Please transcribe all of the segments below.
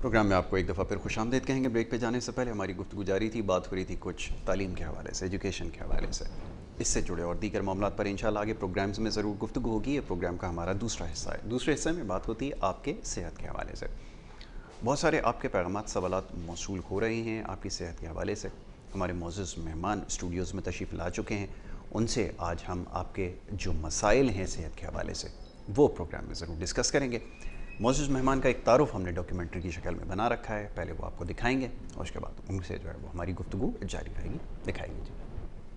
Programme میں آپ کو ایک دفعہ پھر خوش آمدید کہیں گے۔ بریک پہ جانے سے پہلے ہماری گفتگو جاری تھی، بات ہو رہی تھی کچھ تعلیم کے حوالے سے، ایجوکیشن کے حوالے سے، اس سے جڑے اور دیگر معاملات پر انشاءاللہ آگے پروگرامز میں ضرور گفتگو ہوگی۔ یہ پروگرام کا ہمارا دوسرا حصہ ہے۔ دوسرے حصے میں بات ہوتی ہے آپ کے صحت کے حوالے سے۔ بہت سارے آپ کے پیغامات، سوالات موصول ہو رہے ہیں آپ کی صحت کے حوالے سے۔ ہمارے معزز مہمان اسٹوڈیوز میں تشریف لا چکے ہیں، ان سے آج ہم آپ کے جو مسائل ہیں صحت کے حوالے سے وہ پروگرام میں ضرور ڈسکس کریں گے۔ معزز مہمان کا ایک تعارف ہم نے ڈاکیومنٹری کی شکل میں بنا رکھا ہے، پہلے وہ آپ کو دکھائیں گے اور اس کے بعد ان سے جو ہے وہ ہماری گفتگو جاری رہے گی۔ دکھائیں گے جی۔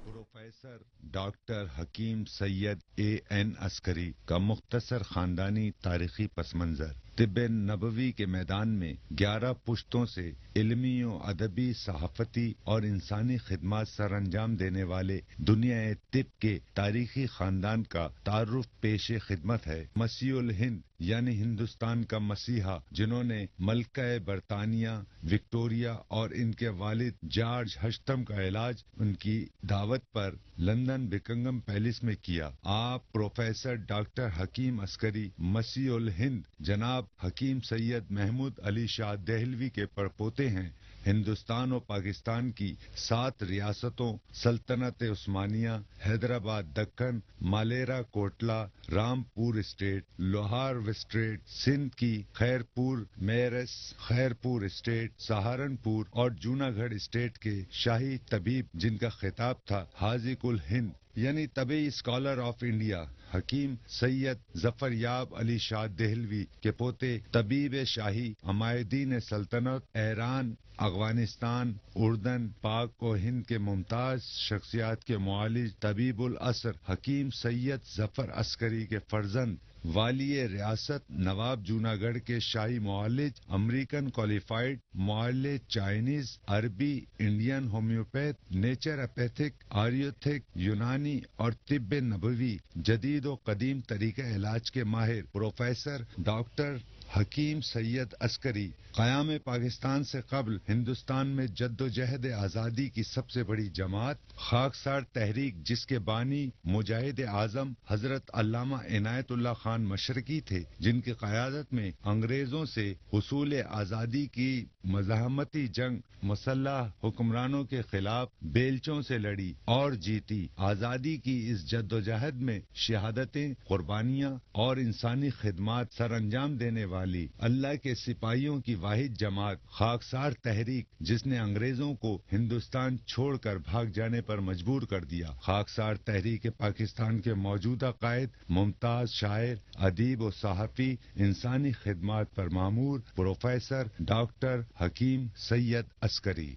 پروفیسر ڈاکٹر حکیم سید A.N. عسکری کا مختصر خاندانی تاریخی پس منظر۔ طب نبوی کے میدان میں 11 پشتوں سے علمی و ادبی، صحافتی اور انسانی خدمات سر انجام دینے والے دنیا طب کے تاریخی خاندان کا تعارف پیش خدمت ہے۔ مسیح الہند یعنی ہندوستان کا مسیحا، جنہوں نے ملکہ برطانیہ وکٹوریہ اور ان کے والد جارج ہشتم کا علاج ان کی دعوت پر لندن بکنگم پیلس میں کیا۔ آپ پروفیسر ڈاکٹر حکیم عسکری مسیح الہند جناب حکیم سید محمود علی شاہ دہلوی کے پڑپوتے ہیں۔ ہندوستان و پاکستان کی 7 ریاستوں سلطنت عثمانیہ، حیدرآباد دکن، مالیرا کوٹلہ، رامپور اسٹیٹ، لوہار اسٹیٹ، سندھ کی خیرپور میرس، خیرپور اسٹیٹ، سہارنپور اور جوناگڑھ اسٹیٹ کے شاہی طبیب جن کا خطاب تھا حاذق الہند یعنی طبی اسکالر آف انڈیا، حکیم سید ظفر یاب علی شاہ دہلوی کے پوتے، طبیب شاہی، عمائدین سلطنت، ایران، افغانستان، اردن، پاک و ہند کے ممتاز شخصیات کے معالج، طبیب العصر حکیم سید ظفر عسکری کے فرزند، والی ریاست نواب جوناگڑھ کے شاہی معالج، امریکن کوالیفائڈ معالج، چائنیز، عربی، انڈین ہومیوپیتھ، نیچر اپیتھک، آریوتھک، یونانی اور طب نبوی جدید و قدیم طریقہ علاج کے ماہر پروفیسر ڈاکٹر حکیم سید عسکری قیام پاکستان سے قبل ہندوستان میں جد و جہد آزادی کی سب سے بڑی جماعت خاکسار تحریک، جس کے بانی مجاہد اعظم حضرت علامہ عنایت اللہ خان مشرقی تھے، جن کی قیادت میں انگریزوں سے حصول آزادی کی مزاحمتی جنگ مسلح حکمرانوں کے خلاف بیلچوں سے لڑی اور جیتی۔ آزادی کی اس جد و جہد میں شہادتیں، قربانیاں اور انسانی خدمات سر انجام دینے والی اللہ کے سپاہیوں کی واحد جماعت خاکسار تحریک، جس نے انگریزوں کو ہندوستان چھوڑ کر بھاگ جانے پر مجبور کر دیا۔ خاکسار تحریک پاکستان کے موجودہ قائد، ممتاز شاعر، ادیب و صحافی، انسانی خدمات پر مامور پروفیسر ڈاکٹر حکیم سید عسکری۔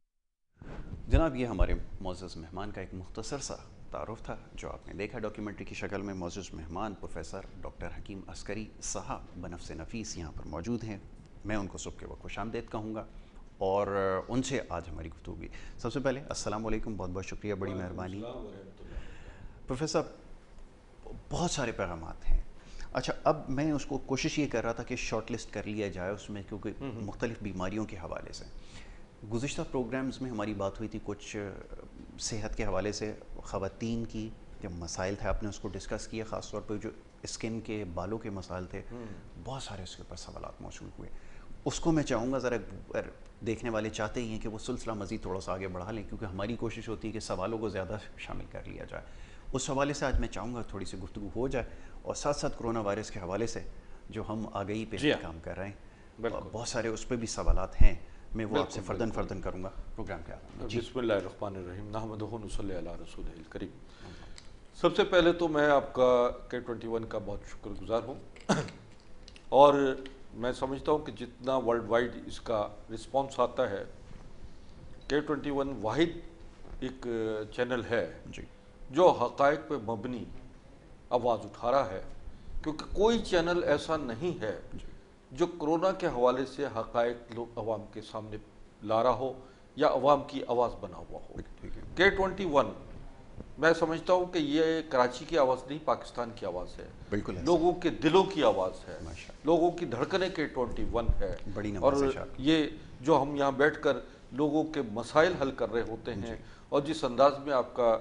جناب، یہ ہمارے معزز مہمان کا ایک مختصر سا تعارف تھا جو آپ نے دیکھا ڈاکیومنٹری کی شکل میں۔ معزز مہمان پروفیسر ڈاکٹر حکیم عسکری صاحب بنفس نفیس یہاں پر موجود ہیں۔ میں ان کو صبح کے وقت خوش آمدید کہوں گا اور ان سے آج ہماری گفتگو ہوگی۔ سب سے پہلے السلام علیکم، بہت بہت شکریہ، بڑی مہربانی۔ پروفیسر، بہت سارے پیغامات ہیں۔ اچھا، اب میں اس کو کوشش یہ کر رہا تھا کہ شارٹ لسٹ کر لیا جائے اس میں، کیونکہ مختلف بیماریوں کے حوالے سے گزشتہ پروگرامز میں ہماری بات ہوئی تھی کچھ صحت کے حوالے سے، خواتین کی جو مسائل تھے آپ نے اس کو ڈسکس کیا، خاص طور پہ جو اسکن کے بالوں کے مسائل تھے، بہت سارے اس کے اوپر سوالات موصول ہوئے۔ اس کو میں چاہوں گا ذرا دیکھنے والے چاہتے ہی ہیں کہ وہ سلسلہ مزید تھوڑا سا آگے بڑھا لیں، کیونکہ ہماری کوشش ہوتی ہے کہ سوالوں کو زیادہ شامل کر لیا جائے۔ اس حوالے سے آج میں چاہوں گا تھوڑی سی گفتگو ہو جائے، اور ساتھ ساتھ کرونا وائرس کے حوالے سے جو ہم آگہی پہ کام کر رہے ہیں، بہت سارے اس پہ بھی سوالات ہیں، میں وہ آپ سے فردن کروں گا پروگرام کے آخر میں۔ بسم اللہ الرحمن الرحیم، نحمدہ و نصلی علی رسولہ الکریم۔ سب سے پہلے تو میں آپ کا K21 کا بہت شکر گزار ہوں، اور میں سمجھتا ہوں کہ جتنا ورلڈ وائڈ اس کا رسپانس آتا ہے، K21 واحد ایک چینل ہے جو حقائق پہ مبنی آواز اٹھا رہا ہے، کیونکہ کوئی چینل ایسا نہیں ہے جو کرونا کے حوالے سے حقائق عوام کے سامنے لا رہا ہو یا عوام کی آواز بنا ہوا ہو۔ K21 میں سمجھتا ہوں کہ یہ کراچی کی آواز نہیں، پاکستان کی آواز ہے، لوگوں کے دلوں کی آواز ہے، لوگوں کی دھڑکنیں K21 ہے، اور یہ جو ہم یہاں بیٹھ کر لوگوں کے مسائل حل کر رہے ہوتے ہیں، اور جس انداز میں آپ کا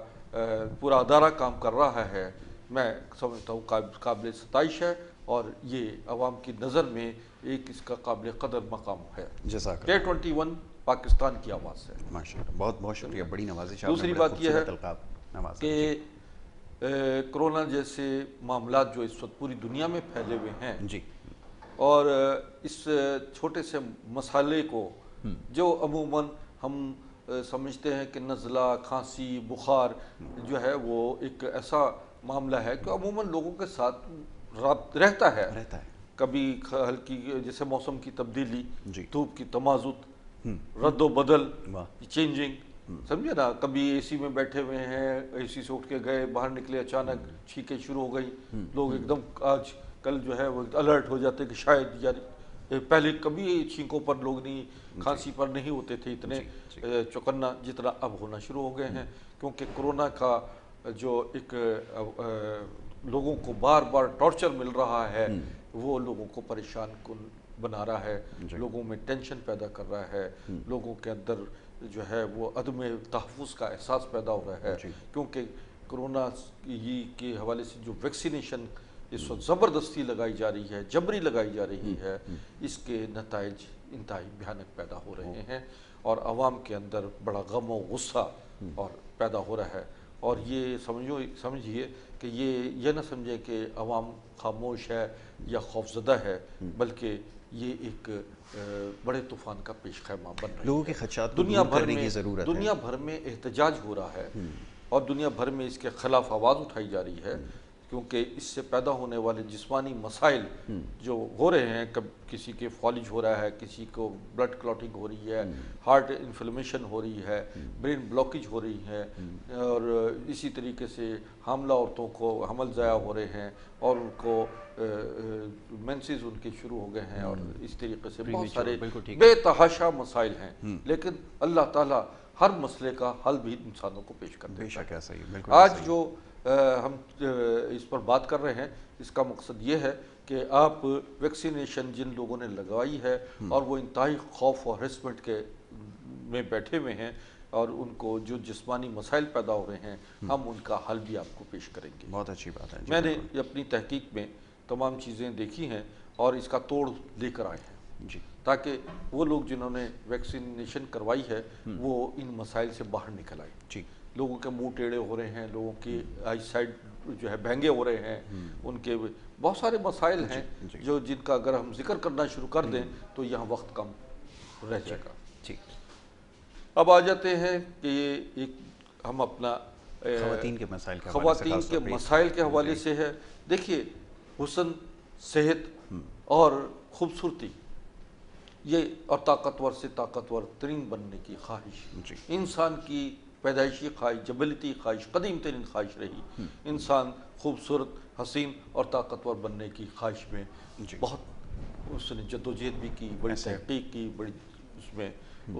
پورا ادارہ کام کر رہا ہے، میں سمجھتا ہوں قابل ستائش ہے، اور یہ عوام کی نظر میں ایک اس کا قابل قدر مقام ہے۔ جزاک K21 پاکستان کی آواز ہے۔ ماشاء اللہ، بہت بہت شکریہ، بڑی نوازش۔ دوسری بات یہ ہے کہ کرونا جیسے معاملات جو اس وقت پوری دنیا میں پھیلے ہوئے ہیں جی، اور اس چھوٹے سے مسئلے کو جو عموماً ہم سمجھتے ہیں کہ نزلہ، کھانسی، بخار جو ہے وہ ایک ایسا معاملہ ہے کہ عموماً لوگوں کے ساتھ رہتا ہے، کبھی ہلکی جیسے موسم کی تبدیلی، دھوپ کی تمازت، رد و بدل، چینجنگ، سمجھے نا، کبھی اے سی میں بیٹھے ہوئے ہیں، اے سی سے اٹھ کے گئے، باہر نکلے، اچانک چھینکیں شروع ہو گئی، لوگ ایک دم آج کل جو ہے وہ الرٹ ہو جاتے کہ شاید یار پہلے کبھی چھینکوں پر لوگ نہیں، کھانسی پر نہیں ہوتے تھے اتنے چوکنا جتنا اب ہونا شروع ہو گئے ہیں، کیونکہ کرونا کا جو ایک لوگوں کو بار بار ٹارچر مل رہا ہے وہ لوگوں کو پریشان کن بنا رہا ہے، لوگوں میں ٹینشن پیدا کر رہا ہے، لوگوں کے اندر جو ہے وہ عدم تحفظ کا احساس پیدا ہو رہا ہے، کیونکہ کرونا کے حوالے سے جو ویکسینیشن اس وقت زبردستی لگائی جا رہی ہے، جبری لگائی جا رہی ہے، اس کے نتائج انتہائی بھیانک پیدا ہو رہے ہیں اور عوام کے اندر بڑا غم و غصہ اور پیدا ہو رہا ہے۔ اور یہ سمجھیے کہ یہ نہ سمجھے کہ عوام خاموش ہے یا خوفزدہ ہے، بلکہ یہ ایک بڑے طوفان کا پیش خیمہ بن رہی ہے۔ لوگوں کے خدشات کو دور کرنے کی ضرورت ہے۔ دنیا بھر میں احتجاج ہو رہا ہے اور دنیا بھر میں اس کے خلاف آواز اٹھائی جا رہی ہے، کیونکہ اس سے پیدا ہونے والے جسمانی مسائل جو ہو رہے ہیں، کسی کے فالج ہو رہا ہے، کسی کو بلڈ کلاٹنگ ہو رہی ہے، ہارٹ انفلیمیشن ہو رہی ہے، برین بلاکیج ہو رہی ہے، اور اسی طریقے سے حاملہ عورتوں کو حمل ضائع ہو رہے ہیں اور ان کو مینسز ان کے شروع ہو گئے ہیں، اور اس طریقے سے بہت سارے بے تحاشا مسائل ہیں، لیکن اللہ تعالیٰ ہر مسئلے کا حل بھی انسانوں کو پیش کرتے ہیں۔ بے شک ایسا ہی، بالکل۔ آج جو ہم اس پر بات کر رہے ہیں، اس کا مقصد یہ ہے کہ آپ ویکسینیشن جن لوگوں نے لگوائی ہے اور وہ انتہائی خوف اور ہرسمنٹ کے میں بیٹھے ہوئے ہیں اور ان کو جو جسمانی مسائل پیدا ہو رہے ہیں، ہم ان کا حل بھی آپ کو پیش کریں گے۔ بہت اچھی بات ہے۔ میں نے اپنی تحقیق میں تمام چیزیں دیکھی ہیں اور اس کا توڑ لے کر آئے ہیں، تاکہ وہ لوگ جنہوں نے ویکسینیشن کروائی ہے وہ ان مسائل سے باہر نکل آئے۔ لوگوں کے منہ ٹیڑھے ہو رہے ہیں، لوگوں کی آئی سائڈ جو ہے بہنگے ہو رہے ہیں، ان کے بہت سارے مسائل ہیں جو جن کا اگر ہم ذکر کرنا شروع کر دیں تو یہاں وقت کم رہ جائے گا۔ اب آ جاتے ہیں کہ یہ ایک ہم اپنا خواتین کے مسائل کے حوالے سے ہے۔ دیکھیے، حسن، صحت اور خوبصورتی یہ اور طاقتور سے طاقتور ترین بننے کی خواہش انسان کی پیدائشی خواہش، جبلتی خواہش، قدیم ترین خواہش رہی۔ انسان خوبصورت، حسین اور طاقتور بننے کی خواہش میں بہت اس نے جدوجہد بھی کی، بڑی تحقیق کی، بڑی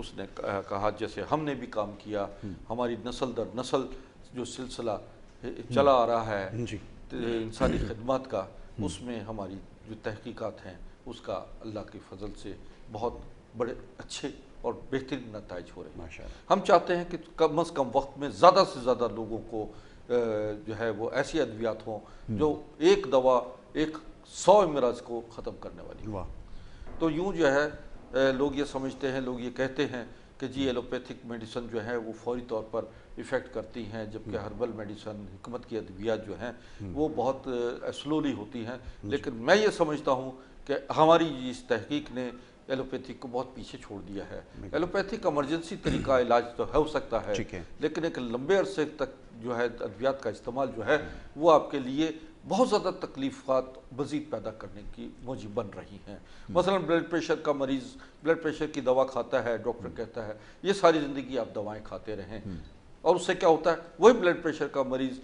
اس نے کہا جیسے ہم نے بھی کام کیا، ہماری نسل در نسل جو سلسلہ چلا آ رہا ہے انسانی خدمات کا، اس میں ہماری جو تحقیقات ہیں اس کا اللہ کے فضل سے بہت بڑے اچھے اور بہترین نتائج ہو رہے ہیں۔ ہم چاہتے ہیں کہ کم از کم وقت میں زیادہ سے زیادہ لوگوں کو جو ہے وہ ایسی ادویات ہوں جو ایک دوا 100 امراض کو ختم کرنے والی۔ تو یوں جو ہے لوگ یہ سمجھتے ہیں، لوگ یہ کہتے ہیں کہ جی ایلوپیتھک میڈیسن جو ہے وہ فوری طور پر ایفیکٹ کرتی ہیں، جبکہ ہربل میڈیسن، حکمت کی ادویات جو ہیں وہ بہت سلولی ہوتی ہیں۔ لیکن میں یہ سمجھتا ہوں کہ ہماری اس تحقیق نے ایلوپیتھک کو بہت پیچھے چھوڑ دیا ہے۔ ایلوپیتھک ایمرجنسی طریقہ علاج تو ہو سکتا ہے، لیکن ایک لمبے عرصے تک جو ہے ادویات کا استعمال جو ہے وہ آپ کے لیے بہت زیادہ تکلیفات مزید پیدا کرنے کی موجب بن رہی ہیں۔ مثلا بلڈ پریشر کا مریض بلڈ پریشر کی دوا کھاتا ہے، ڈاکٹر کہتا ہے یہ ساری زندگی آپ دوائیں کھاتے رہیں، اور اس سے کیا ہوتا ہے، وہی بلڈ پریشر کا مریض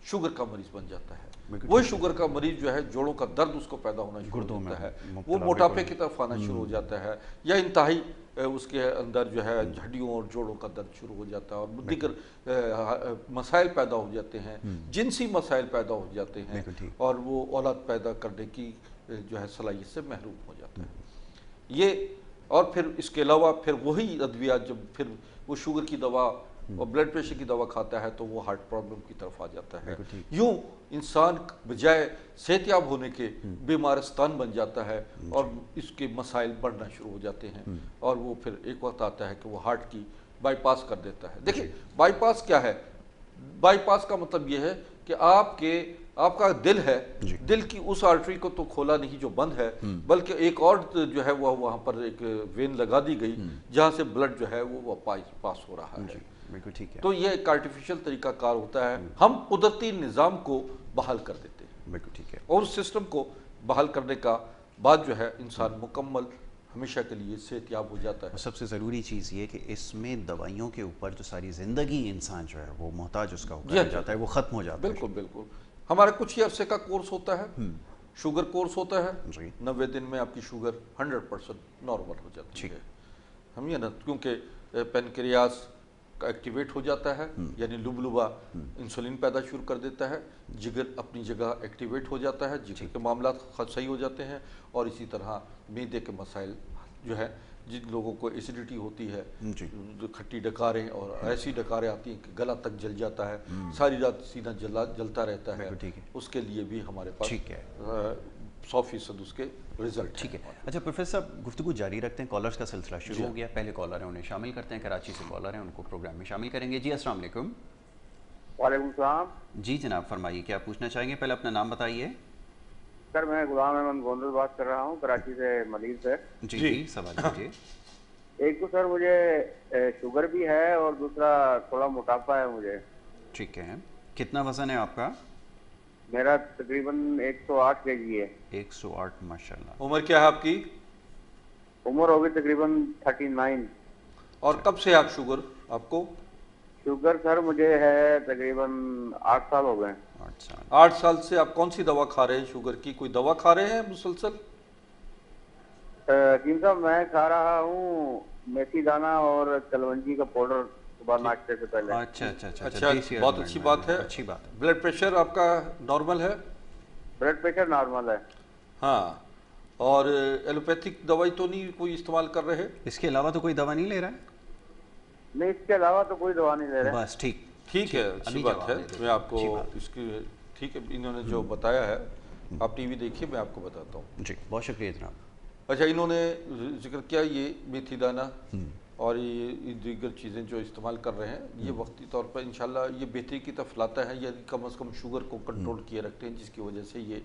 شوگر کا مریض بن جاتا ہے۔ وہی شوگر کا مریض جو ہے جوڑوں کا درد اس کو پیدا ہونا شروع ہوتا ہے، وہ موٹاپے کی طرف آنا شروع ہو جاتا ہے، یا انتہائی اس کے اندر جو ہے ہڈیوں اور جوڑوں کا درد شروع ہو جاتا ہے، اور دیگر مسائل پیدا ہو جاتے ہیں، جنسی مسائل پیدا ہو جاتے ہیں، اور وہ اولاد پیدا کرنے کی جو ہے صلاحیت سے محروم ہو جاتا ہے۔ یہ اور پھر اس کے علاوہ پھر وہی ادویات جب پھر وہ شوگر کی دوا اور بلڈ پریشر کی دوا کھاتا ہے تو وہ ہارٹ پرابلم کی طرف آ جاتا ہے. یوں انسان بجائے صحت یاب ہونے کے بیمارستان بن جاتا ہے اور اس کے مسائل بڑھنا شروع ہو جاتے ہیں اور وہ پھر ایک وقت آتا ہے کہ وہ ہارٹ کی بائی پاس کر دیتا ہے. دیکھیں بائی پاس کیا ہے؟ بائی پاس کا مطلب یہ ہے کہ آپ کا دل ہے, دل کی اس آرٹری کو تو کھولا نہیں جو بند ہے, بلکہ ایک اور جو ہے وہ وہاں پر ایک وین لگا دی گئی جہاں سے بلڈ جو ہے وہ پاس ہو رہا ہے. بالکل ٹھیک ہے. تو یہ ایک آرٹیفیشل طریقہ کار ہوتا ہے, ہم قدرتی نظام کو بحال کر دیتے ہیں. بالکل ٹھیک ہے. اور اس سسٹم کو بحال کرنے کا بعد جو ہے انسان مکمل ہمیشہ کے لیے صحت یاب ہو جاتا ہے. سب سے ضروری چیز یہ کہ اس میں دوائیوں کے اوپر جو ساری زندگی انسان جو ہے وہ محتاج اس کا ہو جاتا ہے, وہ ختم ہو جاتا ہے. بالکل بالکل. ہمارا کچھ ہی عرصے کا کورس ہوتا ہے, شوگر کورس ہوتا ہے, 90 دن میں آپ کی شوگر 100% نارمل ہو جاتی ہے. ہم یہ نا کیونکہ پینکریاس ایکٹیویٹ ہو جاتا ہے, یعنی لبلبا انسولین پیدا شروع کر دیتا ہے, جگر اپنی جگہ ایکٹیویٹ ہو جاتا ہے, جگر کے معاملات صحیح ہو جاتے ہیں, اور اسی طرح معدے کے مسائل جو ہے جن لوگوں کو ایسیڈیٹی ہوتی ہے, کھٹی ڈکاریں اور ایسی ڈکاریں آتی ہیں کہ گلا تک جل جاتا ہے, ساری رات سینہ جلتا رہتا ہے, اس کے لیے بھی ہمارے پاس 100% اس کے رزلٹ. ٹھیک ہے. اچھا پروفیسر صاحب گفتگو جاری رکھتے ہیں, کالرز کا سلسلہ شروع ہو گیا. پہلے کالر ہیں انہیں شامل کرتے ہیں, کراچی سے کالر ہیں ان کو پروگرام میں شامل کریں گے. جی السلام علیکم. وعلیکم السلام. جی جناب فرمائیے کیا پوچھنا چاہیں گے؟ پہلے اپنا نام بتائیے. سر میں غلام احمد گوندل بات کر رہا ہوں کراچی سے ملیل سے. جی سوال کیجیے. ایک تو سر مجھے شوگر بھی ہے اور دوسرا تھوڑا موٹاپا ہے مجھے. ٹھیک ہے. کتنا وزن ہے آپ کا؟ میرا تقریباً 108 kg ہے. 108 ماشاءاللہ. عمر کیا ہے آپ کی؟ عمر ہوگی تقریباً 39. اور کب سے آپ شوگر آپ کو؟ شوگر سر مجھے ہے تقریباً 8 سال ہو گئے. 8 سال سے آپ کون سی دوا کھا رہے ہیں شوگر کی؟ کوئی دوا کھا رہے ہیں مسلسل؟ حکیم صاحب میں کھا رہا ہوں میتھی دانہ اور کلونجی کا پاؤڈر صبح ناشتے سے پہلے. اچھا بہت اچھی بات ہے. بلڈ پریشر آپ کا نارمل ہے؟ بلڈ پریشر نارمل ہے. ہاں. اور ایلوپیتھک دوائی تو نہیں کوئی استعمال کر رہے؟ اس کے علاوہ تو کوئی دوا نہیں لے رہا ہے؟ نہیں اس کے علاوہ تو کوئی دوا نہیں لے رہے. بس ٹھیک ہے, اچھی بات ہے. میں آپ کو اس کی ٹھیک ہے انہوں نے جو بتایا ہے, آپ ٹی وی دیکھیے, میں آپ کو بتاتا ہوں. جی بہت شکریہ جناب. اچھا انہوں نے ذکر کیا یہ میتھی دانہ اور یہ دیگر چیزیں جو استعمال کر رہے ہیں یہ وقتی طور پر انشاءاللہ یہ بہتری کی طرف لاتا ہے, یا کم از کم شوگر کو کنٹرول کیے رکھتے ہیں, جس کی وجہ سے یہ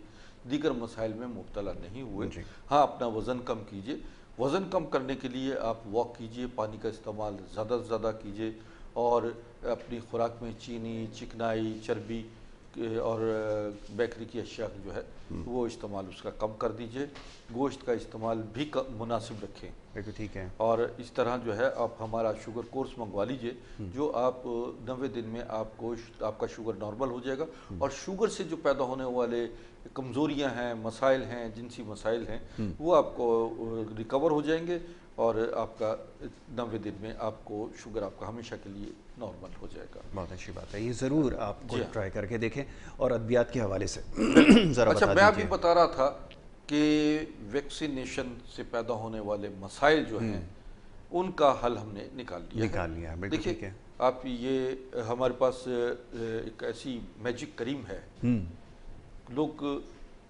دیگر مسائل میں مبتلا نہیں ہوئے. ہاں اپنا وزن کم کیجئے. وزن کم کرنے کے لیے آپ واک کیجئے, پانی کا استعمال زیادہ سے زیادہ کیجئے, اور اپنی خوراک میں چینی, چکنائی, چربی اور بیکری کی اشیاء جو ہے وہ استعمال اس کا کم کر دیجئے. گوشت کا استعمال بھی مناسب رکھیں. ٹھیک ہے. اور اس طرح جو ہے آپ ہمارا شوگر کورس منگوا لیجئے, جو آپ 90 دن میں آپ کا شوگر نارمل ہو جائے گا, اور شوگر سے جو پیدا ہونے والے کمزوریاں ہیں, مسائل ہیں, جنسی مسائل ہیں, وہ آپ کو ریکور ہو جائیں گے, اور آپ کا 90 دن میں آپ کو شوگر آپ کا ہمیشہ کے لیے نارمل ہو جائے گا. بہت اچھی بات ہے, یہ ضرور آپ کو ٹرائی کر کے دیکھیں. اور ادویات کے حوالے سے ذرا اچھا میں ابھی بتا رہا تھا کہ ویکسینیشن سے پیدا ہونے والے مسائل جو ہیں ان کا حل ہم نے نکال لیا. دیکھیے آپ یہ ہمارے پاس ایک ایسی میجک کریم ہے, لوگ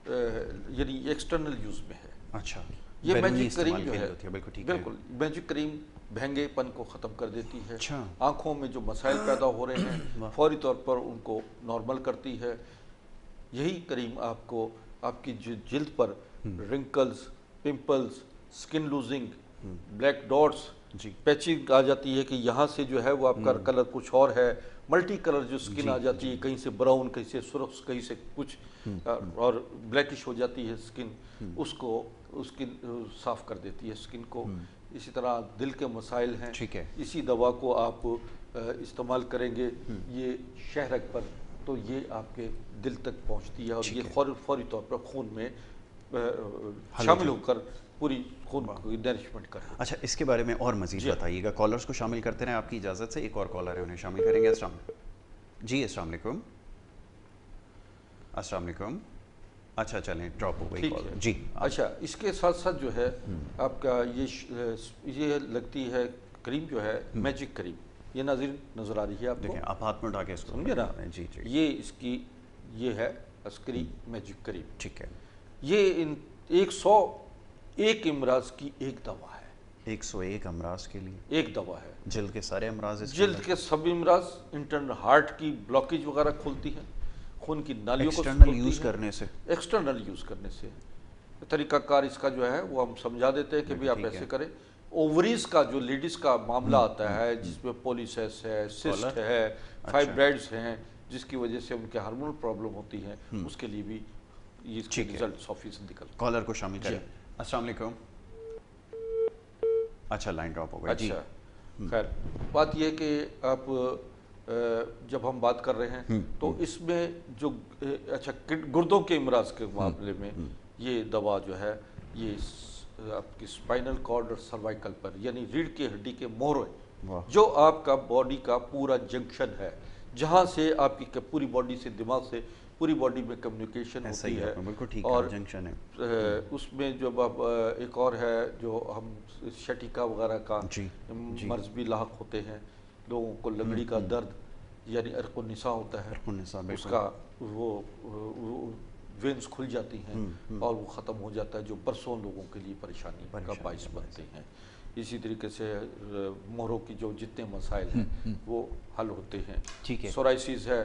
یعنی ایکسٹرنل یوز میں ہے. اچھا یہ میجک کریم جو ہے بالکل میجک کریم بھینگے پن کو ختم کر دیتی ہے. آنکھوں میں جو مسائل پیدا ہو رہے ہیں فوری طور پر ان کو نارمل کرتی ہے. یہی کریم آپ کو آپ کی جلد پر رنکلز, پمپلز, سکن لوزنگ, بلیک ڈاٹس, پیچنگ آ جاتی ہے کہ یہاں سے جو ہے وہ آپ کا کلر کچھ اور ہے, ملٹی کلر جو سکن آ جاتی ہے, کہیں سے براؤن, کہیں سے سرخ, کہیں سے کچھ اور بلیکش ہو جاتی ہے سکن, اس کو صاف کر دیتی ہے سکن کو. اسی طرح دل کے مسائل ہیں, اسی دوا کو آپ استعمال کریں گے یہ شہرک پر, تو یہ آپ کے دل تک پہنچتی ہے, اور یہ فوری طور پر خون میں شامل ہو کر پوری خون کو نرشمنٹ کرے. اچھا اس کے بارے میں اور مزید بتائیے گا. کالرز کو شامل کرتے رہیں آپ کی اجازت سے. ایک اور کالر ہے انہیں شامل کریں گے. السلام جی السلام علیکم. السلام علیکم. اچھا چلیں ڈراپ ہو گئی کال. جی اچھا اس کے ساتھ ساتھ جو ہے آپ کا یہ لگتی ہے کریم جو ہے میجک کریم, یہ ناظرین نظر آ رہی ہے آپ کو، دیکھیں آپ ہاتھ میں اٹھا کے اس کو سمجھے نا، جی جی یہ اس کی یہ ہے عسکری میجک کریم. ٹھیک ہے. یہ 101 امراض کی ایک دوا ہے. 101 امراض کے لیے ایک دوا ہے. جلد کے سارے امراض اس جلد کے سب امراض، انٹرنل ہارٹ کی بلاکیج وغیرہ کھولتی ہیں، خون کی نالیوں کو ایکسٹرنل کھولتی یوز ہیں. کرنے سے ایکسٹرنل یوز کرنے سے. طریقہ کار اس کا جو ہے وہ ہم سمجھا دیتے ہیں کہ بھی آپ ایسے کریں. اووریز کا جو لیڈیز کا معاملہ آتا ہے جس میں پولیسیس ہے، سسٹ ہے، فائبرائڈز ہیں، جس کی وجہ سے ان کے ہارمونل پرابلم ہوتی ہیں، اس کے لیے بھی اس کے ریزلٹ 100% نکلتے ہیں. کالر کو شامل کریں. السلام علیکم. اچھا لائن ڈراپ ہو گئی. اچھا خیر، بات یہ ہے کہ آپ جب ہم بات کر رہے ہیں تو اس میں جو اچھا گردوں کے امراض کے معاملے میں یہ دوا جو ہے یہ آپ کی اسپائنل کارڈ اور سروائکل پر، یعنی ریڑھ کی ہڈی کے موہرے، جو آپ کا باڈی کا پورا جنکشن ہے، جہاں سے آپ کی پوری باڈی سے دماغ سے پوری باڈی میں کمیونیکیشن ہوتی ہے. اور جنکشن ہے اس میں جو ایک اور ہے جو ہم شٹیکا وغیرہ کا مرض بھی لاحق ہوتے ہیں. لوگوں کو لنگڑی کا درد یعنی عرق النساء ہوتا ہے، اس کا وہ وینز کھل جاتی ہیں اور وہ ختم ہو جاتا ہے، جو برسوں لوگوں کے لیے پریشانی کا باعث بنتے ہیں. اسی طریقے سے مہروں کی جو جتنے مسائل ہیں وہ حل ہوتے ہیں. سورائسس ہے،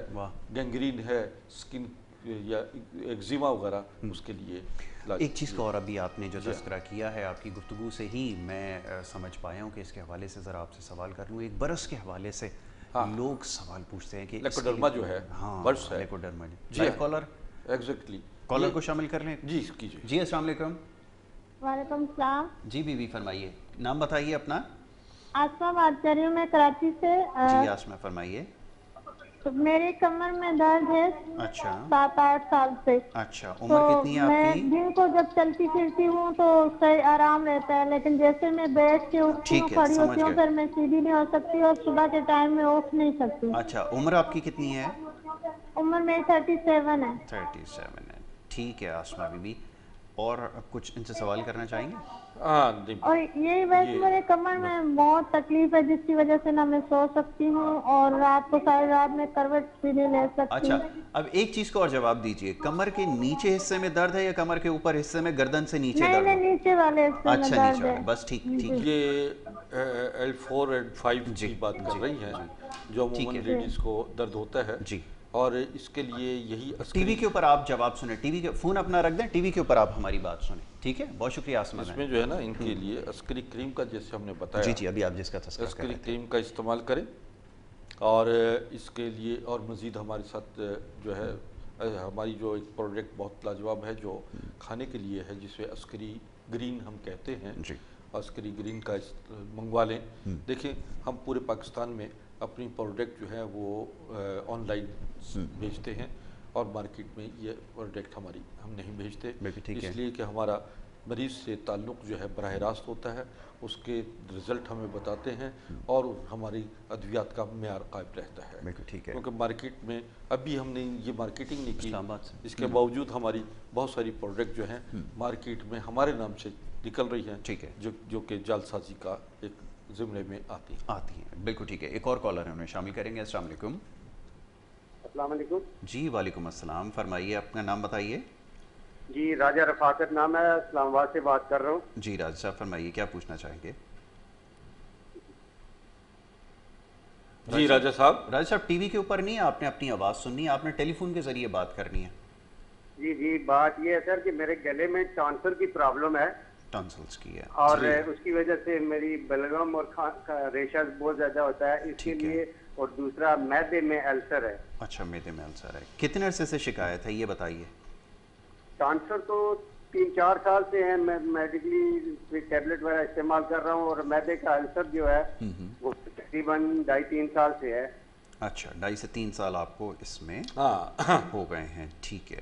گینگرین ہے، سکن یا ایگزیما وغیرہ، اس کے لیے ایک چیز کا اور ابھی آپ نے جو تذکرہ کیا ہے آپ کی گفتگو سے ہی میں سمجھ پایا ہوں کہ اس کے حوالے سے ذرا آپ سے سوال کر لوں. ایک برس کے حوالے سے لوگ سوال پوچھتے ہیں کہ لیکوڈرما جو ہے برس ہے. لیکوڈرما جی کالر ایگزیکٹلی کالر کو شامل کر لیں. جی کیجیے. جی السلام علیکم. وعلیکم السلام. جی بی بی فرمائیے، نام بتائیے اپنا. آسما بات کر رہی ہوں میں کراچی سے. جی آسما فرمائیے. میری کمر میں درد ہے 7-8 سال سے. اچھا عمر کتنی ہے آپ کی؟ میں دن کو جب چلتی پھرتی ہوں تو صحیح آرام رہتا ہے، لیکن جیسے میں بیٹھ کے اٹھتی ہوں کھڑی ہوتی ہوں پھر میں سیدھی نہیں ہو سکتی اور صبح کے ٹائم میں اٹھ نہیں سکتی. اچھا عمر آپ کی کتنی ہے؟ عمر میری 37 ہے. 37 ہے. ٹھیک ہے آسما بی بی، اور کچھ ان سے سوال کرنا چاہیں گے؟ اور یہی بس میرے کمر میں بہت تکلیف ہے جس کی وجہ سے نہ میں سو سکتی ہوں اور رات کو ساری رات میں کروٹ بھی نہیں لے سکتی. اچھا اب ایک چیز کو اور جواب دیجئے، کمر کے نیچے حصے میں درد ہے یا کمر کے اوپر حصے میں گردن سے نیچے درد ہے؟ نہیں نیچے والے حصے میں درد ہے. بس ٹھیک. یہ L4 and 5 کی بات کر رہی ہیں جو عموماً لیڈیز کو درد ہوتا ہے. جی اور اس کے لیے یہی ٹی وی کے اوپر آپ جواب سنیں، ٹی وی کے فون اپنا رکھ دیں، ٹی وی کے اوپر آپ ہماری بات سنیں. ٹھیک ہے بہت شکریہ آسما. اس میں جو ہے نا ان کے لیے عسکری کریم کا جیسے ہم نے بتایا، جی ابھی آپ جس کا تذکرہ عسکری کریم کا استعمال کریں. اور اس کے لیے اور مزید ہمارے ساتھ جو ہے ہماری جو ایک پروڈکٹ بہت لاجواب ہے جو کھانے کے لیے ہے جسے عسکری گرین ہم کہتے ہیں. عسکری گرین کا منگوا لیں. دیکھیں ہم پورے پاکستان میں اپنی پروڈکٹ جو ہے وہ آن لائن بھیجتے ہیں اور مارکیٹ میں یہ پروڈکٹ ہماری ہم نہیں بھیجتے، اس لیے کہ ہمارا مریض سے تعلق جو ہے براہ راست ہوتا ہے، اس کے رزلٹ ہمیں بتاتے ہیں اور ہماری ادویات کا معیار قائم رہتا ہے. کیونکہ مارکیٹ میں ابھی ہم نے یہ مارکیٹنگ نہیں کی، اس کے باوجود ہماری بہت ساری پروڈکٹ جو ہیں مارکیٹ میں ہمارے نام سے نکل رہی ہیں جو کہ جعل سازی کا ایک زمرے میں آتی ہیں. بالکل ٹھیک ہے. ایک اور کالر ہے انہیں شامل کریں گے. السلام علیکم. السلام علیکم. جی وعلیکم السلام. فرمائیے اپنا نام بتائیے. جی راجہ رفاقت نام ہے، اسلام آباد سے بات کر رہا ہوں. جی راجہ صاحب فرمائیے کیا پوچھنا چاہیں گے؟ جی راجہ صاحب ٹی وی کے اوپر نہیں، آپ نے اپنی آواز سننی ہے، آپ نے ٹیلی فون کے ذریعے بات کرنی ہے. جی بات یہ ہے سر کہ میرے گلے میں ٹانسر کی پرابلم ہے. ٹانسلز کی ہے اور اس کی وجہ سے میری بلغم اور ریشہ بہت زیادہ ہوتا ہے اس کے لیے، اور دوسرا معدے میں السر ہے. اچھا معدے میں السر ہے. کتنے عرصے سے شکایت ہے یہ بتائیے؟ ٹانسر تو 3-4 سال سے ہے. میں میڈیکلی ٹیبلٹ وغیرہ استعمال کر رہا ہوں اور معدے کا السر جو ہے وہ تقریباً 2.5-3 سال سے ہے. اچھا 2.5 سے 3 سال آپ کو اس میں ہو گئے ہیں. ٹھیک ہے.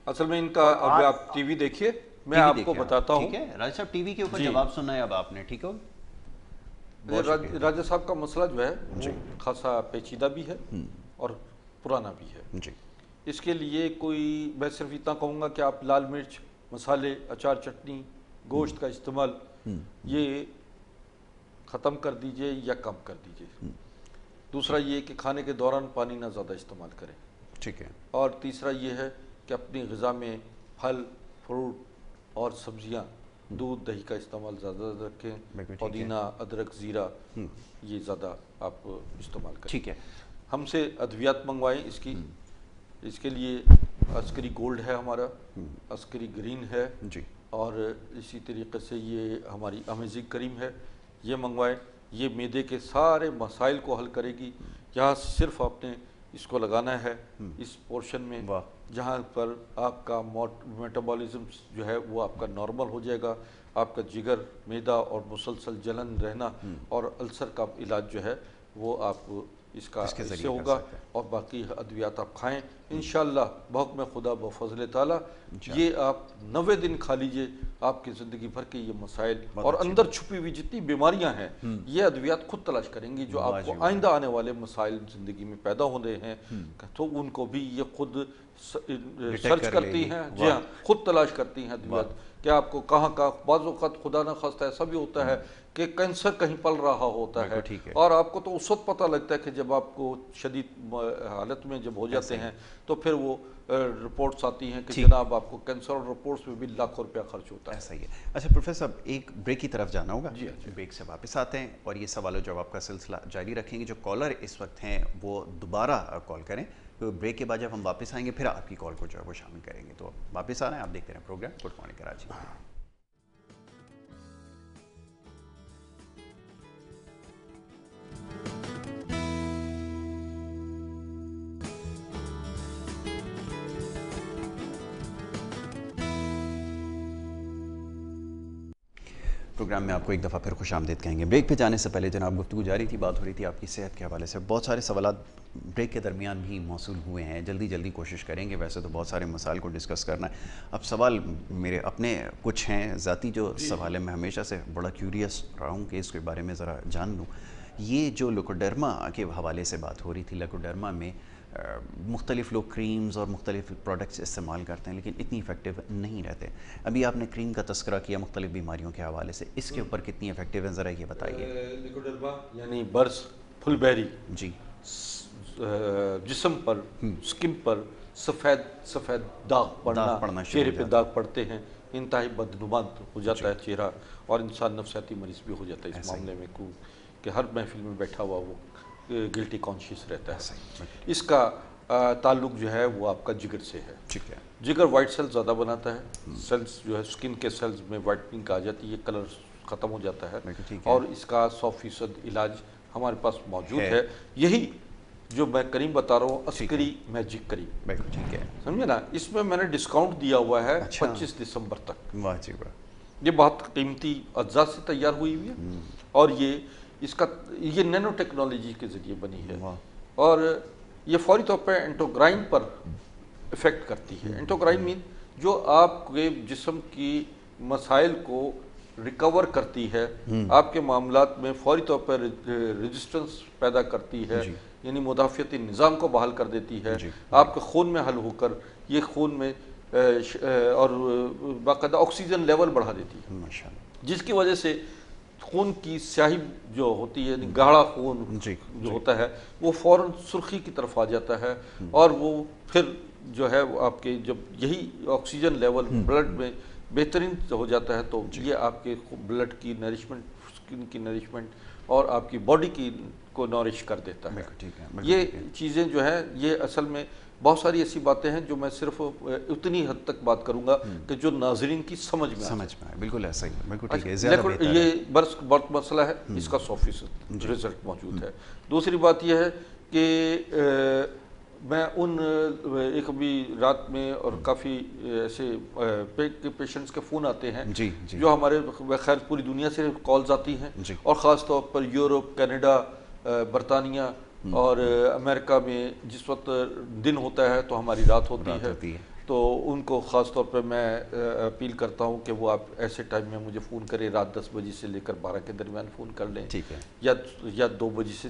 اصل میں ان کا اب آپ ٹی وی دیکھیے، میں آپ کو بتاتا ہوں. ٹھیک ہے راجہ صاحب ٹی وی کے اوپر جواب سننا ہے اب آپ نے. ٹھیک ہو راجہ صاحب کا مسئلہ جو ہے خاصا پیچیدہ بھی ہے اور پرانا بھی ہے. اس کے لیے کوئی میں صرف اتنا کہوں گا کہ آپ لال مرچ، مسالے، اچار، چٹنی، گوشت کا استعمال یہ ختم کر دیجئے یا کم کر دیجئے. دوسرا یہ کہ کھانے کے دوران پانی نہ زیادہ استعمال کریں. ٹھیک ہے. اور تیسرا یہ ہے کہ اپنی غذا میں پھل فروٹ اور سبزیاں دودھ دہی کا استعمال زیادہ رکھیں. پودینہ ادرک زیرہ یہ زیادہ آپ استعمال کریں. ٹھیک ہے. ہم سے ادویات منگوائیں اس کے لیے عسکری گولڈ ہے ہمارا, عسکری گرین ہے جی, اور اسی طریقے سے یہ ہماری امیزنگ کریم ہے, یہ منگوائیں. یہ معدے کے سارے مسائل کو حل کرے گی. یہاں صرف آپ نے اس کو لگانا ہے اس پورشن میں جہاں پر آپ کا میٹابولزم جو ہے وہ آپ کا نارمل ہو جائے گا. آپ کا جگر معدہ اور مسلسل جلن رہنا اور السر کا علاج جو ہے وہ آپ اس کا اس سے ہوگا. اور باقی ادویات آپ کھائیں انشاءاللہ بحکم خدا بفضل تعالیٰ. یہ آپ 90 دن کھا لیجئے, آپ کی زندگی بھر کے یہ مسائل اور اندر چھپی ہوئی جتنی بیماریاں ہیں یہ ادویات خود تلاش کریں گی جو آپ کو آئندہ آنے والے مسائل زندگی میں پیدا ہو رہے ہیں تو ان کو بھی یہ خود سرچ کرتی ہیں. جی ہاں, خود تلاش کرتی ہیں ادویات کہ آپ کو کہاں بعض اوقات خدا نہ خواستہ ایسا بھی ہوتا ہے کہ کینسر کہیں پل رہا ہوتا ہے اور آپ کو تو اس وقت پتہ لگتا ہے کہ جب آپ کو شدید حالت میں جب ہو جاتے ہیں تو پھر وہ رپورٹس آتی ہیں کہ جناب آپ کو کینسر, اور رپورٹس میں بھی لاکھوں روپیہ خرچ ہوتا ہے. ایسا ہی ہے. اچھا پروفیسر صاحب, ایک بریک کی طرف جانا ہوگا. بریک سے واپس آتے ہیں اور یہ سوال و جواب کا سلسلہ جاری رکھیں گے. جو کالر اس وقت ہیں وہ دوبارہ کال کریں. بریک کے بعد جب ہم واپس آئیں گے پھر آپ کی کال کو جو ہے وہ شامل کریں گے. تو واپس آ رہے ہیں, آپ دیکھتے رہیں programme good morning Karachi. Programme میں آپ کو ایک دفعہ پھر خوش آمدید کہیں گے. بریک پہ جانے سے پہلے جناب گفتگو جاری تھی, بات ہو رہی تھی آپ کی صحت کے حوالے سے. بہت سارے سوالات بریک کے درمیان بھی موصول ہوئے ہیں, جلدی کوشش کریں گے. ویسے تو بہت سارے مسائل کو ڈسکس کرنا ہے. اب سوال میرے اپنے کچھ ہیں ذاتی جو سوال ہے, میں ہمیشہ سے بڑا کیوریس رہا ہوں کہ اس کے بارے میں ذرا جان لوں. یہ جو لیکوڈرما کے حوالے سے بات ہو رہی تھی, لیکوڈرما میں مختلف لوگ کریمز اور مختلف پروڈکٹس استعمال کرتے ہیں لیکن اتنی افیکٹو نہیں رہتے. ابھی آپ نے کریم کا تذکرہ کیا مختلف بیماریوں کے حوالے سے, اس کے اوپر کتنی افیکٹو ہیں ذرا یہ بتائیے. لیکوڈرما یعنی برس پھل بیری جی, جسم پر سکن پر سفید داغ پڑنا, چہرے پہ داغ پڑتے ہیں, انتہائی بدنما ہو جاتا ہے چہرہ اور انسان نفسیاتی مریض بھی ہو جاتا ہے اس معاملے میں کہ ہر محفل میں بیٹھا ہوا وہ گلٹی کانشیس رہتا ہے. اس کا تعلق جو ہے وہ آپ کا جگر سے ہے. جگر وائٹ سیل زیادہ بناتا ہے, سیلز جو ہے سکن کے سیلز میں وائٹنگ آ جاتی ہے, کلر ختم ہو جاتا ہے, اور اس کا 100% علاج ہمارے پاس موجود ہے. یہی جو میں کریم بتا رہا ہوں عسکری میجک کریم, ٹھیک ہے, سمجھے نا, اس میں میں نے ڈسکاؤنٹ دیا ہوا ہے 25 دسمبر تک. یہ بہت قیمتی اجزاء سے تیار ہوئی ہوئی ہے اور یہ نینو ٹیکنالوجی کے ذریعے بنی ہے اور یہ فوری طور پہ انٹوگرائن پر افیکٹ کرتی ہے. انٹوگرائن مین جو آپ کے جسم کی مسائل کو ریکور کرتی ہے, آپ کے معاملات میں فوری طور پر ریزسٹنس پیدا کرتی ہے, یعنی مدافعتی نظام کو بحال کر دیتی ہے. آپ کے خون میں حل ہو کر یہ خون میں اور باقاعدہ آکسیجن لیول بڑھا دیتی ہے, جس کی وجہ سے خون کی سیاہی جو ہوتی ہے, گاڑھا خون جو ہوتا ہے وہ فوراً سرخی کی طرف آ جاتا ہے اور وہ پھر جو ہے آپ کے جب یہی آکسیجن لیول بلڈ میں بہترین ہو جاتا ہے تو یہ آپ کے بلڈ کی نرشمنٹ, سکن کی نرشمنٹ اور آپ کی باڈی کی کو نورش کر دیتا ہے. یہ چیزیں جو ہیں یہ اصل میں بہت ساری ایسی باتیں ہیں جو میں صرف اتنی حد تک بات کروں گا کہ جو ناظرین کی سمجھ میں آئے. بالکل ایسا ہی, بالکل ٹھیک ہے. یہ برس بہت مسئلہ ہے, اس کا 100% رزلٹ موجود ہے. دوسری بات یہ ہے کہ میں ایک ابھی رات میں اور کافی ایسے پیشنٹس کے فون آتے ہیں جو ہمارے خیر پوری دنیا سے کالز آتی ہیں اور خاص طور پر یورپ, کینیڈا, برطانیہ اور امریکہ میں جس وقت دن ہوتا ہے تو ہماری رات ہوتی ہے, تو ان کو خاص طور پر میں اپیل کرتا ہوں کہ وہ آپ ایسے ٹائم میں مجھے فون کریں, رات 10 بجے سے لے کر 12 کے درمیان فون کر لیں, یا 2 بجے سے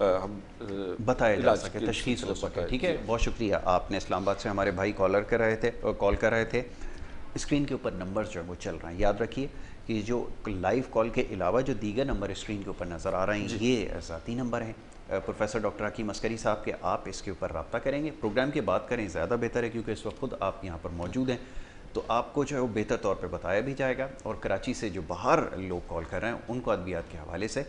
ہم بتایا جا سکے، تشخیص ہو سکے. ٹھیک ہے، بہت شکریہ. آپ نے اسلام آباد سے ہمارے بھائی کال کر رہے تھے. اسکرین کے اوپر نمبر جو ہے وہ چل رہے ہیں، یاد رکھیے کہ جو لائیو کال کے علاوہ جو دیگر نمبر اسکرین کے اوپر نظر آ رہے ہیں یہ ذاتی نمبر ہیں پروفیسر ڈاکٹر حکیم عسکری صاحب کے. آپ اس کے اوپر رابطہ کریں گے. پروگرام کی بات کریں زیادہ بہتر ہے کیونکہ اس وقت خود آپ یہاں پر موجود ہیں، تو آپ کو جو ہے وہ بہتر طور پہ بتایا بھی جائے گا. اور کراچی سے جو باہر لوگ کال کر رہے ہیں ان کو ادویات کے حوالے سے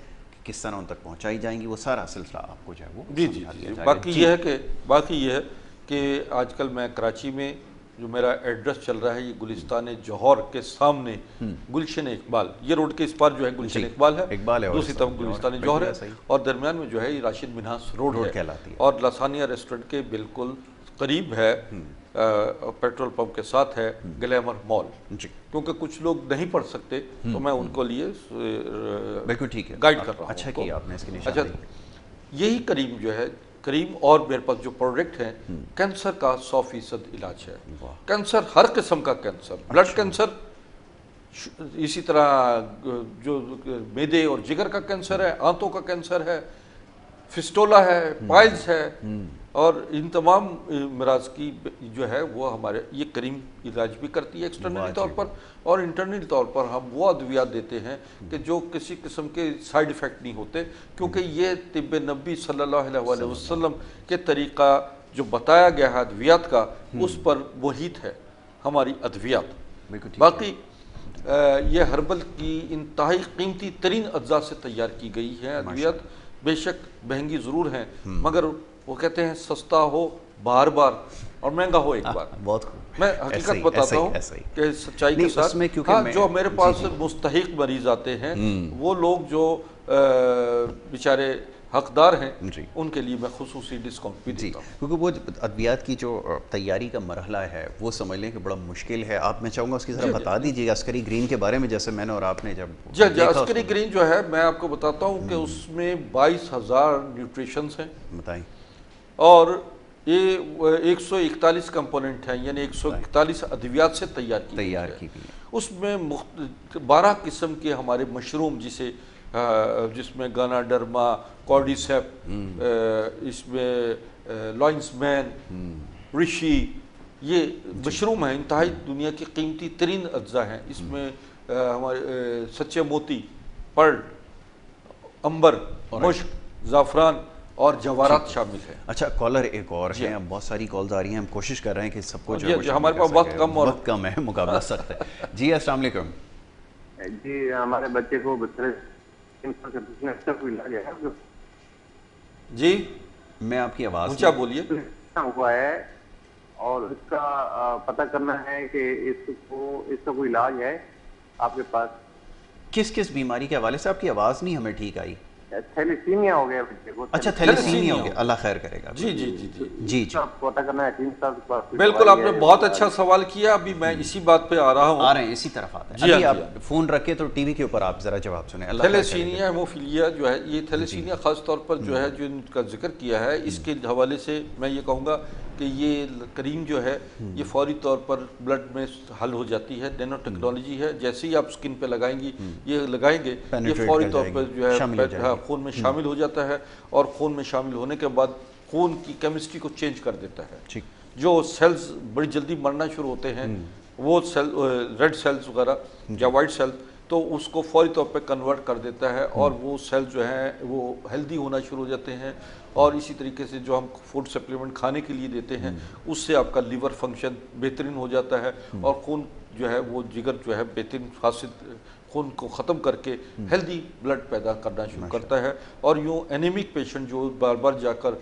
کس طرح ان تک پہنچائی جائیں گی وہ سارا سلسلہ آپ کو جو ہے وہ جی. باقی یہ ہے کہ آج کل میں کراچی میں جو میرا ایڈریس چل رہا ہے یہ گلستان جوہر کے سامنے گلشن اقبال، یہ روڈ کے اس پار جو ہے گلشن اقبال ہے، دوسری طرف گلستان جوہر ہے، اور درمیان میں جو ہے یہ راشد منہاس روڈ ہے، اور لاسانیہ ریسٹورنٹ کے بالکل قریب ہے، پیٹرول پمپ کے ساتھ ہے گلیمر مال. کیونکہ کچھ لوگ نہیں پڑھ سکتے تو میں ان کو لیے بالکل ٹھیک ہے گائیڈ کر رہا ہوں. اچھا کیا آپ نے اس کے نشان دی. یہی کریم جو ہے اور میرے پاس جو پروڈکٹ ہیں کینسر کا 100% علاج ہے. کینسر ہر قسم کا کینسر، بلڈ کینسر، اسی طرح جو معدے اور جگر کا کینسر ہے، آنتوں کا کینسر ہے، فسٹولا ہے، پائلز ہے، اور ان تمام امراض کی جو ہے وہ ہمارے یہ کریم علاج بھی کرتی ہے ایکسٹرنلی طور پر، اور انٹرنلی طور پر ہم وہ ادویات دیتے ہیں کہ جو کسی قسم کے سائیڈ ایفیکٹ نہیں ہوتے، کیونکہ یہ طب نبی صلی اللہ علیہ وسلم کے طریقہ جو بتایا گیا ہے ادویات کا اس پر محیط ہے ہماری ادویات. باقی یہ ہربل کی انتہائی قیمتی ترین اجزاء سے تیار کی گئی ہے ادویات. بے شک مہنگی ضرور ہیں مگر وہ کہتے ہیں سستا ہو بار بار اور مہنگا ہو ایک بار. بہت میں حقیقت بتاتا ہوں کہ سچائی کے ساتھ جو میرے پاس مستحق مریض آتے ہیں وہ لوگ جو بیچارے حقدار ہیں ان کے لیے میں خصوصی ڈسکاؤنٹ بھی دیتا ہوں. کیونکہ وہ ادویات کی جو تیاری کا مرحلہ ہے وہ سمجھ لیں کہ بڑا مشکل ہے. آپ میں چاہوں گا اس کی ذرا بتا دیجیے عسکری گرین کے بارے میں، جیسے میں نے اور آپ نے جب عسکری گرین جو ہے میں آپ کو بتاتا ہوں کہ اس میں 22,000 نیوٹریشنز ہیں، بتائیں، اور یہ 141 کمپوننٹ ہیں، یعنی 141 ادویات سے تیار کی گئی. اس میں 12 قسم کے ہمارے مشروم جس میں گانا ڈرما، کارڈیسیپ، اس میں لائنس مین، رشی، یہ مشروم ہیں، انتہائی دنیا کی قیمتی ترین اجزاء ہیں. اس میں ہمارے سچے موتی، پرل، امبر، مشک، زعفران اور جواہرات شامل ہیں. اچھا کالر ایک اور ہے، بہت ساری کالز آ رہی ہیں، ہم کوشش کر رہے ہیں کہ سب کو جو ہمارے پاس وقت کم ہے، مقابلہ سخت ہے. جی السلام علیکم. جی ہمارے بچے کو جی میں آپ کی آواز اونچا بولیے. ہوا ہے اور اس کا پتہ کرنا ہے کہ اس کا کوئی علاج ہے آپ کے پاس. کس بیماری کے حوالے سے؟ آپ کی آواز نہیں ہمیں ٹھیک آئی. تھیلیسیمیا ہو گیا بچے کو. اچھا تھیلیسیمیا ہو گیا، اللہ خیر کرے گا. جی پتہ کرنا ہے. بالکل آپ نے بہت اچھا سوال کیا. ابھی میں اسی بات پہ آ رہے ہیں، اسی طرف آتے ہیں. ابھی آپ فون رکھے تو ٹی وی کے اوپر آپ ذرا جواب سنیں. تھیلیسیمیا ہیموفیلیا جو ہے، یہ تھیلیسیمیا خاص طور پر جو ہے جو ان کا ذکر کیا ہے، اس کے حوالے سے میں یہ کہوں گا کہ یہ کریم جو ہے یہ فوری طور پر بلڈ میں حل ہو جاتی ہے. نینو ٹیکنالوجی ہے، جیسے ہی آپ سکن پہ لگائیں گے یہ فوری طور پر جو ہے خون میں شامل ہو جاتا ہے، اور خون میں شامل ہونے کے بعد خون کی کیمسٹری کو چینج کر دیتا ہے. جو سیلز بڑی جلدی مرنا شروع ہوتے ہیں، وہ ریڈ سیلز وغیرہ یا وائٹ سیلز، تو اس کو فوری طور پہ کنورٹ کر دیتا ہے، اور وہ سیل جو ہیں وہ ہیلدی ہونا شروع ہو جاتے ہیں. اور اسی طریقے سے جو ہم فوڈ سپلیمنٹ کھانے کے لیے دیتے ہیں اس سے آپ کا لیور فنکشن بہترین ہو جاتا ہے، اور خون جو ہے وہ جگر جو ہے بہترین فاسد خون کو ختم کر کے ہیلدی بلڈ پیدا کرنا شروع کرتا ہے. اور یوں اینیمک پیشنٹ جو بار بار جا کر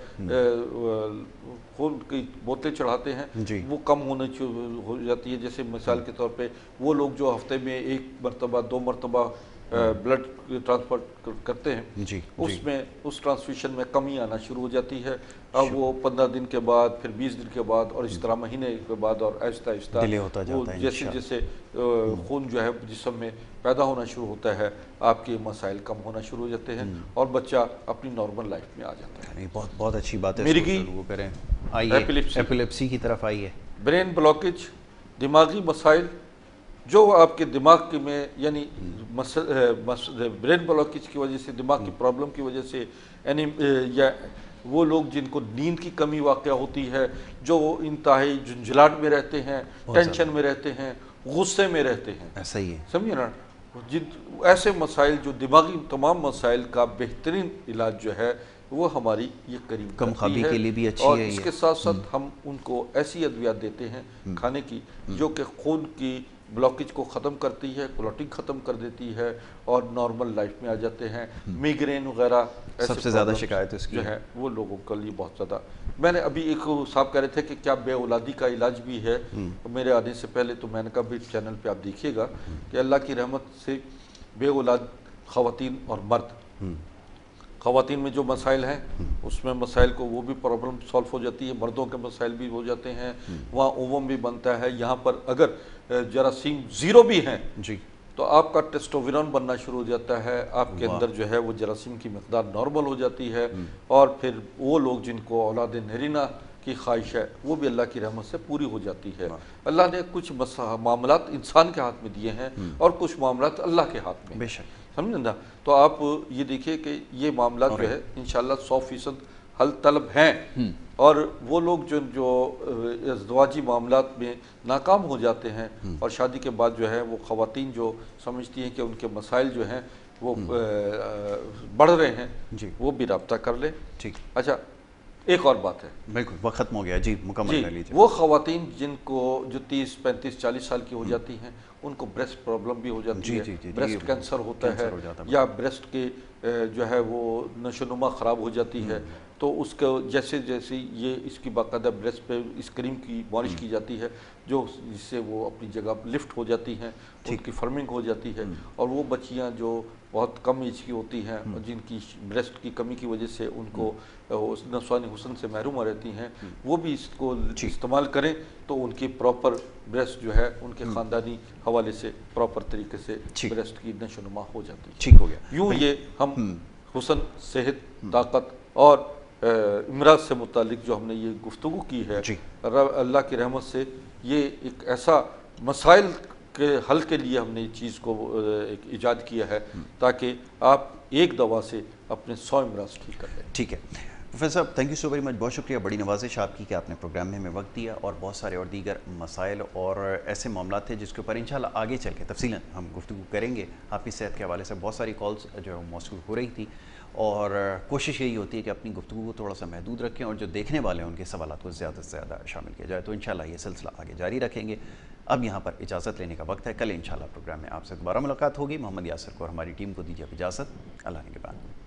خون کی بوتلیں چڑھاتے ہیں وہ کم ہونے ہو جاتی ہے. جیسے مثال کے طور پہ وہ لوگ جو ہفتے میں 1 مرتبہ 2 مرتبہ بلڈ ٹرانسفر کرتے ہیں، اس میں اس ٹرانسفیوشن میں کمی آنا شروع ہو جاتی ہے. اب وہ 15 دن کے بعد، پھر 20 دن کے بعد، اور اس طرح مہینے کے بعد، اور آہستہ آہستہ وہ جیسے جیسے خون جو ہے جسم میں پیدا ہونا شروع ہوتا ہے آپ کے مسائل کم ہونا شروع ہو جاتے ہیں، اور بچہ اپنی نارمل لائف میں آ جاتا ہے. بہت اچھی بات ہے. ایپیلیپسی کی طرف آئیے. برین بلاکیج، دماغی مسائل، جو آپ کے دماغ کے میں یعنی برین بلاکیج کی وجہ سے، دماغ کی پرابلم کی وجہ سے، یعنی یا وہ لوگ جن کو نیند کی کمی واقع ہوتی ہے، جو انتہائی جھنجھلاہٹ میں رہتے ہیں، ٹینشن میں رہتے ہیں، غصے میں رہتے ہیں، ایسا ہی ہے، سمجھے نا، ایسے مسائل جو دماغی تمام مسائل کا بہترین علاج جو ہے وہ ہماری یہ کریم کم خوابی کے لیے بھی اچھی اور ہے، اس کے ساتھ ساتھ ہم ان کو ایسی ادویات دیتے ہیں کھانے کی جو کہ خون کی بلاکیج کو ختم کرتی ہے، کلوٹنگ ختم کر دیتی ہے اور نارمل لائف میں آ جاتے ہیں. میگرین وغیرہ سب سے زیادہ شکایت اس کی جو ہے وہ لوگوں کے لیے بہت زیادہ. میں نے ابھی ایک صاحب کہہ رہے تھے کہ کیا بے اولادی کا علاج بھی ہے، میرے آنے سے پہلے تو میں نے کہا بھی چینل پہ آپ دیکھیے گا کہ اللہ کی رحمت سے بے اولاد خواتین اور مرد، خواتین میں جو مسائل ہیں اس میں مسائل کو وہ بھی پرابلم سالو ہو جاتی ہے، مردوں کے مسائل بھی ہو جاتے ہیں، وہاں اووم بھی بنتا ہے. یہاں پر اگر جراثیم زیرو بھی ہیں جی تو آپ کا ٹیسٹوسٹیرون بننا شروع ہو جاتا ہے، آپ کے اندر جو ہے وہ جراثیم کی مقدار نارمل ہو جاتی ہے. اور پھر وہ لوگ جن کو اولاد نرینہ کی خواہش ہے وہ بھی اللہ کی رحمت سے پوری ہو جاتی ہے. اللہ نے کچھ معاملات انسان کے ہاتھ میں دیے ہیں اور کچھ معاملات اللہ کے ہاتھ میں، بے شک، سمجھیں نا. تو آپ یہ دیکھیں کہ یہ معاملات جو ہے انشاءاللہ 100% حل طلب ہیں. اور وہ لوگ جو ازدواجی معاملات میں ناکام ہو جاتے ہیں اور شادی کے بعد جو ہے وہ خواتین جو سمجھتی ہیں کہ ان کے مسائل جو ہیں وہ بڑھ رہے ہیں، وہ بھی رابطہ کر لیں. ٹھیک. اچھا ایک اور بات ہے، بالکل وقت ختم ہو گیا جی، مکمل کر لیجیے. وہ خواتین جن کو جو 30 35 40 سال کی ہو جاتی ہیں ان کو بریسٹ پرابلم بھی ہو جاتی ہے، بریسٹ کینسر ہوتا ہے یا بریسٹ کے جو ہے وہ نشو و نما خراب ہو جاتی ہے. تو اس کو جیسے جیسے یہ اس کی باقاعدہ بریسٹ پہ اس کریم کی مالش کی جاتی ہے جو جس سے وہ اپنی جگہ لفٹ ہو جاتی ہیں، ان کی فرمنگ ہو جاتی ہے. اور وہ بچیاں جو بہت کم ایج کی ہوتی ہیں اور جن کی بریسٹ کی کمی کی وجہ سے ان کو نسوانی حسن سے محروم رہتی ہیں، وہ بھی اس کو استعمال کریں تو ان کی پراپر بریسٹ جو ہے ان کے خاندانی حوالے سے پراپر طریقے سے بریسٹ کی نشو و نما ہو جاتی ہے. ٹھیک ہو گیا. یوں یہ ہم حسن، صحت، طاقت اور امراض سے متعلق جو ہم نے یہ گفتگو کی ہے، اللہ کی رحمت سے یہ ایک ایسا مسائل کے حل کے لیے ہم نے اس چیز کو ایجاد کیا ہے تاکہ آپ ایک دوا سے اپنے 100 امراض ٹھیک کر لیں. ٹھیک ہے پروفیسر صاحب، thank you so very much. بہت شکریہ، بڑی نوازش آپ کی کہ آپ نے پروگرام میں ہمیں وقت دیا اور بہت سارے اور دیگر مسائل اور ایسے معاملات تھے جس کے اوپر انشاءاللہ آگے چل کے تفصیلاً ہم گفتگو کریں گے. آپ کی صحت کے حوالے سے بہت ساری کالز جو موصول ہو رہی تھی اور کوشش یہی ہوتی ہے کہ اپنی گفتگو کو تھوڑا سا محدود رکھیں اور جو دیکھنے والے ہیں ان کے سوالات کو زیادہ سے زیادہ شامل کیا جائے. تو انشاءاللہ یہ سلسلہ آگے جاری رکھیں گے. اب یہاں پر اجازت لینے کا وقت ہے. کل انشاءاللہ پروگرام میں آپ سے دوبارہ ملاقات ہوگی. محمد یاسر کو اور ہماری ٹیم کو دیجیے اجازت. اللہ نے کے بعد.